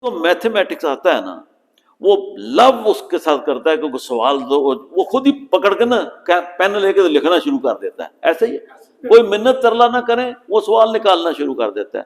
کو میتھمیٹکس آتا ہے نا، وہ لو اس کے ساتھ کرتا ہے کہ کوئی سوال دو، وہ خود ہی پکڑ کے نا پین لے کے لکھنا شروع کر دیتا ہے. ایسے ہی کوئی منت ترلا نہ کرے، وہ سوال نکالنا شروع کر دیتا ہے.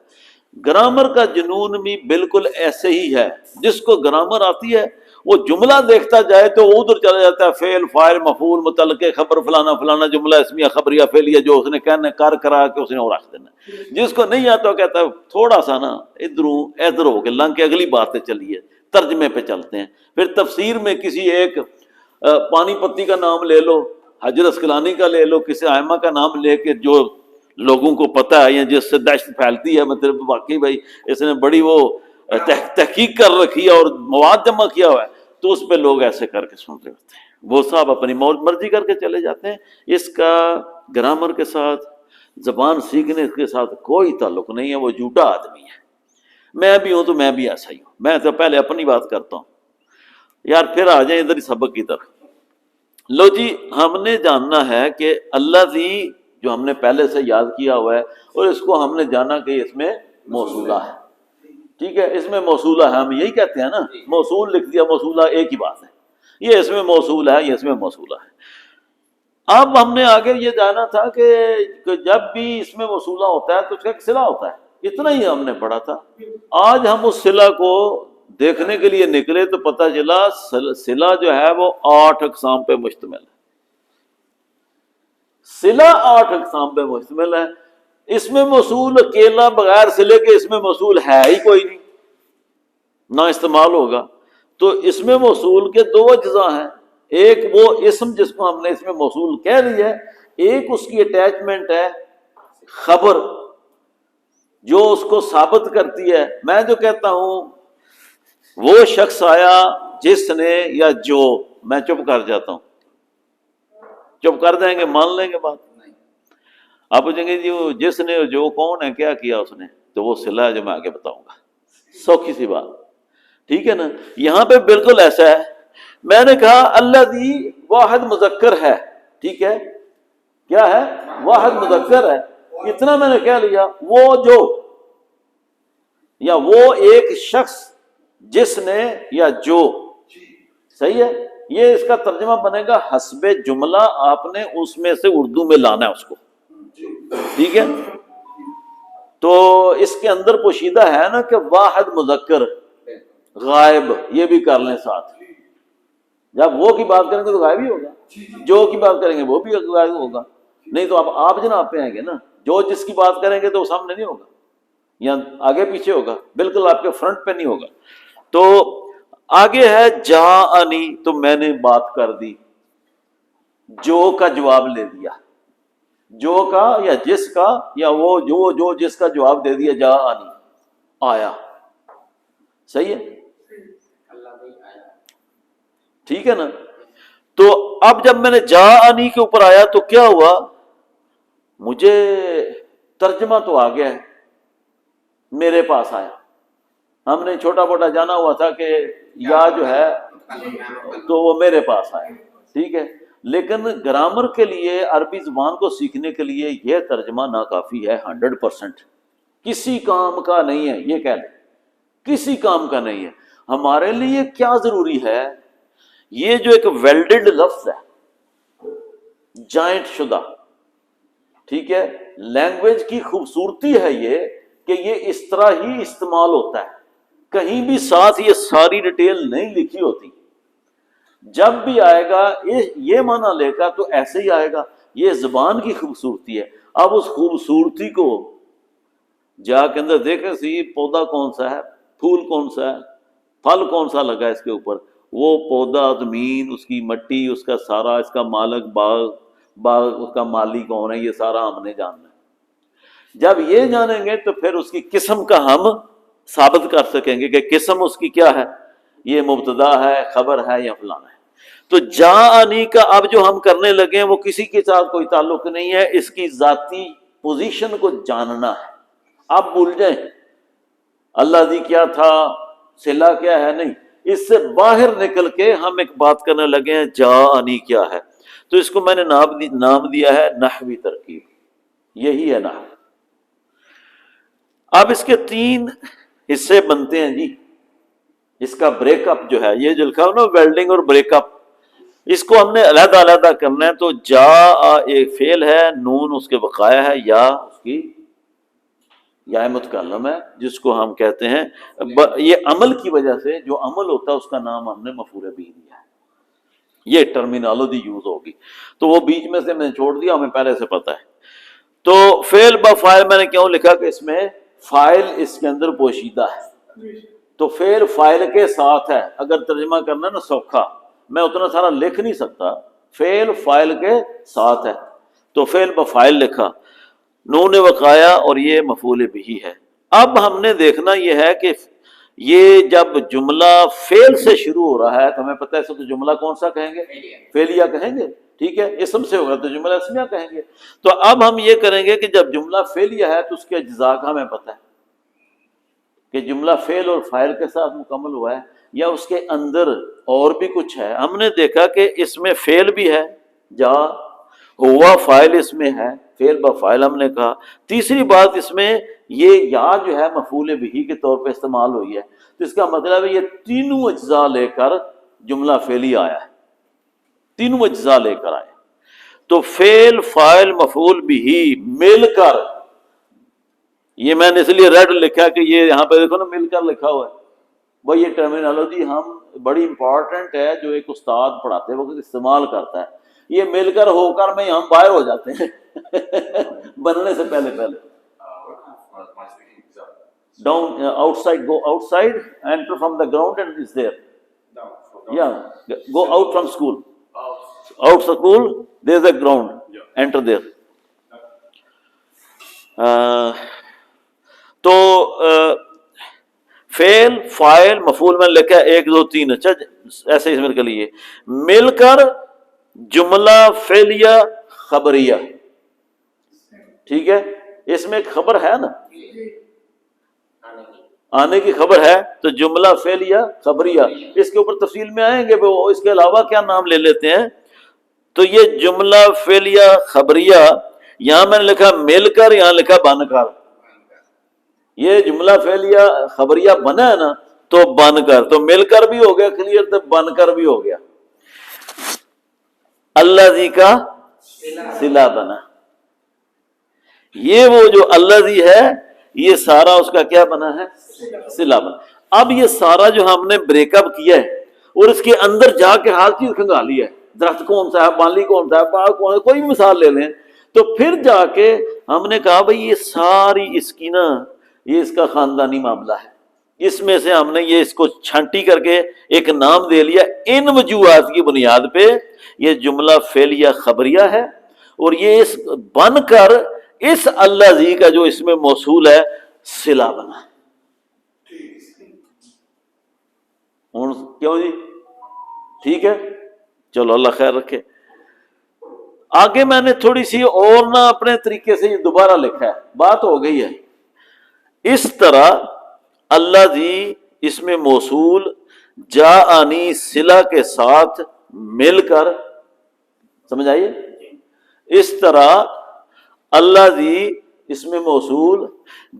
گرامر کا جنون بھی بالکل ایسے ہی ہے. جس کو گرامر آتی ہے وہ جملہ دیکھتا جائے تو وہ ادھر چلا جاتا ہے، فعل فاعل مفعول متعلقہ خبر فلانا فلانا جملہ اسمیہ خبریہ فعلیہ جو اس نے کہنا کر کرا کے اس نے اور رکھ دینا. جس کو نہیں آتا وہ کہتا ہے تھوڑا سا نا ادھر ہو کے لنگ کے اگلی باتیں چلیے، ترجمے پہ چلتے ہیں. پھر تفسیر میں کسی ایک پانی پتی کا نام لے لو، حجر اسقلانی کا لے لو، کسی ائمہ کا نام لے کے جو لوگوں کو پتہ ہے یا جس سے دہشت پھیلتی ہے، مطلب واقعی بھائی اس نے بڑی وہ تحقیق کر رکھی ہے اور مواد جمع کیا ہوا ہے، تو اس پہ لوگ ایسے کر کے سن رہے ہوتے ہیں. وہ صاحب اپنی مرضی کر کے چلے جاتے ہیں. اس کا گرامر کے ساتھ، زبان سیکھنے کے ساتھ کوئی تعلق نہیں ہے. وہ جھوٹا آدمی ہے. میں بھی ہوں تو میں بھی ایسا ہی ہوں. میں تو پہلے اپنی بات کرتا ہوں یار، پھر آ جائیں ادھر ہی سبق کی طرف. لو جی، ہم نے جاننا ہے کہ اللہ دی جو ہم نے پہلے سے یاد کیا ہوا ہے، اور اس کو ہم نے جانا کہ اس میں موصولہ ہے. ٹھیک ہے، اس میں موصولہ ہے. ہم یہی کہتے ہیں نا، موصول لکھ دیا، موصولہ ایک ہی بات ہے. یہ اس میں موصول ہے، یہ اس میں موصولہ ہے. اب ہم نے آگے یہ جانا تھا کہ جب بھی اس میں موصولہ ہوتا ہے تو اس کا ایک صلہ ہوتا ہے. اتنا ہی ہم نے پڑھا تھا. آج ہم اس صلہ کو دیکھنے کے لیے نکلے تو پتہ چلا صلہ جو ہے وہ 8 اقسام پہ مشتمل ہے. صلہ 8 اقسام پہ مشتمل ہے. اس میں موصول اکیلا بغیر صلے کے اس میں موصول ہے ہی کوئی نہیں، نہ استعمال ہوگا. تو اس میں موصول کے 2 اجزاء ہیں. ایک وہ اسم جس کو ہم نے اس میں موصول کہہ دیا ہے، ایک اس کی اٹیچمنٹ ہے خبر جو اس کو ثابت کرتی ہے. میں جو کہتا ہوں وہ شخص آیا جس نے یا جو، میں چپ کر جاتا ہوں. چپ کر دیں گے، مان لیں گے بات. آپ پوچھیں گے جی وہ جس نے جو کون ہے، کیا کیا اس نے، تو وہ صلہ ہے جو میں آگے بتاؤں گا. سوکھی سی بات. ٹھیک ہے نا. یہاں پہ بالکل ایسا ہے. میں نے کہا اللہ دی واحد مذکر ہے. ٹھیک ہے، کیا ہے؟ واحد مذکر ہے. اتنا میں نے کہہ لیا. وہ جو یا وہ ایک شخص جس نے یا جو، صحیح ہے. یہ اس کا ترجمہ بنے گا حسب جملہ. آپ نے اس میں سے اردو میں لانا ہے اس کو. ٹھیک ہے. تو اس کے اندر پوشیدہ ہے نا کہ واحد مذکر غائب، یہ بھی کر لیں ساتھ. جب وہ کی بات کریں گے تو غائب ہی ہوگا، جو کی بات کریں گے وہ بھی غائب ہوگا. نہیں تو آپ جناب پہ آئیں گے نا. جو جس کی بات کریں گے تو وہ سامنے نہیں ہوگا یا آگے پیچھے ہوگا، بالکل آپ کے فرنٹ پہ نہیں ہوگا. تو آگے ہے جاءنی، تو میں نے بات کر دی. جو کا جواب لے دیا، جو کا یا جس کا، یا وہ جو جس کا جواب دے دیا. جاءنی، آیا. صحیح ہے، ٹھیک ہے نا. تو اب جب میں نے جاءنی کے اوپر آیا تو کیا ہوا؟ مجھے ترجمہ تو آ گیا ہے، میرے پاس آیا. ہم نے چھوٹا موٹا جانا ہوا تھا کہ یا جو ہے تو وہ میرے پاس آیا. ٹھیک ہے. لیکن گرامر کے لیے، عربی زبان کو سیکھنے کے لیے یہ ترجمہ ناکافی ہے. 100% کسی کام کا نہیں ہے. یہ کہہ لیں کسی کام کا نہیں ہے. ہمارے لیے کیا ضروری ہے؟ یہ جو ایک ویلڈڈ لفظ ہے، جوائنٹ شدہ، ٹھیک ہے. لینگویج کی خوبصورتی ہے یہ کہ یہ اس طرح ہی استعمال ہوتا ہے. کہیں بھی ساتھ یہ ساری ڈیٹیل نہیں لکھی ہوتی. جب بھی آئے گا یہ معنی لے کر تو ایسے ہی آئے گا. یہ زبان کی خوبصورتی ہے. اب اس خوبصورتی کو جا کے اندر دیکھیں سی، پودا کون سا ہے، پھول کون سا ہے، پھل کون سا لگا ہے اس کے اوپر. وہ پودا، زمین، اس کی مٹی، اس کا سارا، اس کا مالک، باغ اس کا مالی کون ہے، یہ سارا ہم نے جاننا ہے. جب یہ جانیں گے تو پھر اس کی قسم کا ہم ثابت کر سکیں گے کہ قسم اس کی کیا ہے، یہ مبتدا ہے، خبر ہے یا فلانا ہے. تو جاءنی کا اب جو ہم کرنے لگے ہیں وہ کسی کے ساتھ کوئی تعلق نہیں ہے. اس کی ذاتی پوزیشن کو جاننا ہے. آپ بھول جائیں اللہ دی کیا تھا، صلہ کیا ہے، نہیں. اس سے باہر نکل کے ہم ایک بات کرنے لگے ہیں جاءنی کیا ہے. تو اس کو میں نے نام دیا ہے نحوی ترکیب. یہی ہے نحو. اب اس کے 3 حصے بنتے ہیں جی. اس کا بریک اپ جو ہے، یہ جو لکھا ہو نا ویلڈنگ اور بریک اپ، اس کو ہم نے علیحدہ علیحدہ کرنا ہے. تو جا ایک فعل ہے، نون اس کے بقایا ہے، یا اس کی یا متکلم ہے جس کو ہم کہتے ہیں یہ عمل کی وجہ سے جو عمل ہوتا ہے اس کا نام ہم نے مفعول بھی دیا ہے. یہ ٹرمینالوجی یوز ہوگی، تو وہ بیچ میں سے میں نے چھوڑ دیا، ہمیں پہلے سے پتہ ہے. تو فعل بفاعل میں نے کیوں لکھا کہ اس میں فاعل اس کے اندر پوشیدہ ہے، تو فعل فاعل کے ساتھ ہے. اگر ترجمہ کرنا نا سوکھا، میں اتنا سارا لکھ نہیں سکتا، فعل فاعل کے ساتھ ہے تو فعل بفاعل لکھا، نون وقایا اور یہ مفعول بھی ہے. اب ہم نے دیکھنا یہ ہے کہ یہ جب جملہ فعل سے شروع ہو رہا ہے تو ہمیں پتہ ہے تو جملہ کون سا کہیں گے؟ فعلیہ کہیں گے. ٹھیک ہے، اسم سے ہوگا تو جملہ اسمیہ کہیں گے. تو اب ہم یہ کریں گے کہ جب جملہ فعلیہ ہے تو اس کے اجزاء کا ہمیں پتہ ہے کہ جملہ فعل اور فاعل کے ساتھ مکمل ہوا ہے یا اس کے اندر اور بھی کچھ ہے. ہم نے دیکھا کہ اس میں فعل بھی ہے، جا ہوا فاعل اس میں ہے، فعل بفاعل ہم نے کہا. تیسری بات اس میں یہ یا جو ہے مفعول بھی کے طور پہ استعمال ہوئی ہے، تو اس کا مطلب ہے یہ تینوں اجزاء لے کر جملہ فعلی آیا ہے، تینوں اجزاء لے کر آئے. تو فعل فاعل مفعول بھی مل کر، یہ میں نے اس لیے ریڈ لکھا کہ یہ یہاں پہ دیکھو نا مل کر لکھا ہوا ہے. وہ یہ ٹرمینالوجی ہم بڑی امپورٹنٹ ہے جو ایک استاد پڑھاتے وقت استعمال کرتا ہے. یہ مل کر ہو کر میں ہم باہر ہو جاتے ہیں بننے سے پہلے down outside, go outside, enter from the ground and is there, یا go out from school, out school there is a ground, enter there. تو فعل فاعل مفعول میں لکھا ہے 1 2 3. اچھا ایسے اس میں کے لیے مل کر جملہ فعلیہ خبریہ. ٹھیک ہے، اس میں ایک خبر ہے نا، آنے کی خبر ہے، تو جملہ فعلیہ خبریہ. اس کے اوپر تفصیل میں آئیں گے وہ اس کے علاوہ کیا نام لے لیتے ہیں. تو یہ جملہ فعلیہ خبریہ، یہاں میں نے لکھا مل کر، یہاں لکھا بن کر. یہ جملہ فعلیہ خبریہ بنا ہے نا، تو بن کر، تو مل کر بھی ہو گیا کلیئر، تو بن کر بھی ہو گیا. اللہ جی کا صلہ بنا، یہ وہ جو اللہ جی ہے یہ سارا اس کا کیا بنا ہے؟ صلہ بنا. اب یہ سارا جو ہم نے بریک اپ کیا ہے اور اس کے اندر جا کے ہر چیز کھنگالی ہے، درخت کون سا ہے، مالی کون سا ہے، باغ کون ہے، کوئی بھی مثال لے لیں، تو پھر جا کے ہم نے کہا بھائی یہ ساری اس کی نا یہ اس کا خاندانی معاملہ ہے. اس میں سے ہم نے یہ اس کو چھانٹی کر کے ایک نام دے لیا. ان وجوہات کی بنیاد پہ یہ جملہ فعلیہ خبریہ ہے، اور یہ اس بن کر اس اللہ جی کا جو اس میں موصول ہے صلہ بنا. کیوں جی؟ ٹھیک ہے، چلو اللہ خیر رکھے. آگے میں نے تھوڑی سی اور نہ اپنے طریقے سے یہ دوبارہ لکھا ہے، بات ہو گئی ہے. اس طرح اللہ جی اس میں موصول جا آنی صلہ کے ساتھ مل کر، سمجھ آئیے، اس طرح اللہ جی اس میں موصول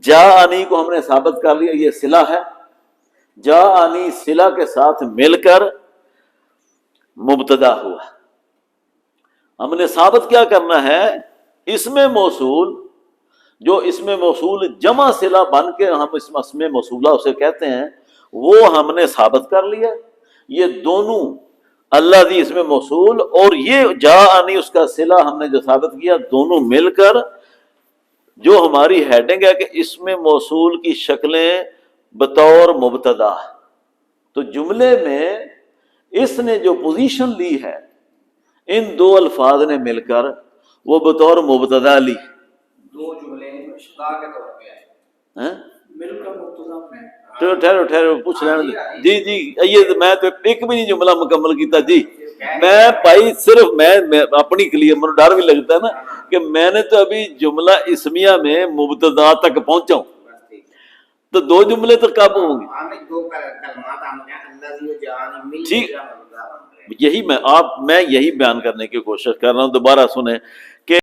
جا آنی کو ہم نے ثابت کر لیا یہ صلہ ہے، جا آنی صلہ کے ساتھ مل کر مبتدا ہوا. ہم نے ثابت کیا کرنا ہے؟ اس میں موصول، جو اس میں موصول جمع صلہ بن کے ہم اس میں موصولہ اسے کہتے ہیں، وہ ہم نے ثابت کر لیا. یہ دونوں اللہ دی اس میں موصول اور یہ جا آنی اس کا صلہ ہم نے جو ثابت کیا، دونوں مل کر جو ہماری ہیڈنگ ہے کہ اس میں موصول کی شکلیں بطور مبتدا. تو جملے میں اس نے جو پوزیشن لی ہے ان دو الفاظ نے مل کر وہ بطور مبتدا لی. دو جملے مشتق کے طور پہ ہیں، مل کر مبتدا میں ٹھہرو پوچھ رہے جی یہ میں تو ایک بھی نہیں جملہ مکمل کیتا جی. میں بھائی صرف میں اپنی کے لیے مجھے ڈر بھی لگتا ہے نا کہ میں نے تو ابھی جملہ اسمیہ میں مبتدا تک پہنچا ہوں، تو دو جملے تو کب ہوں گے؟ ٹھیک، یہی میں یہی بیان کرنے کی کوشش کر رہا ہوں. دوبارہ سنیں کہ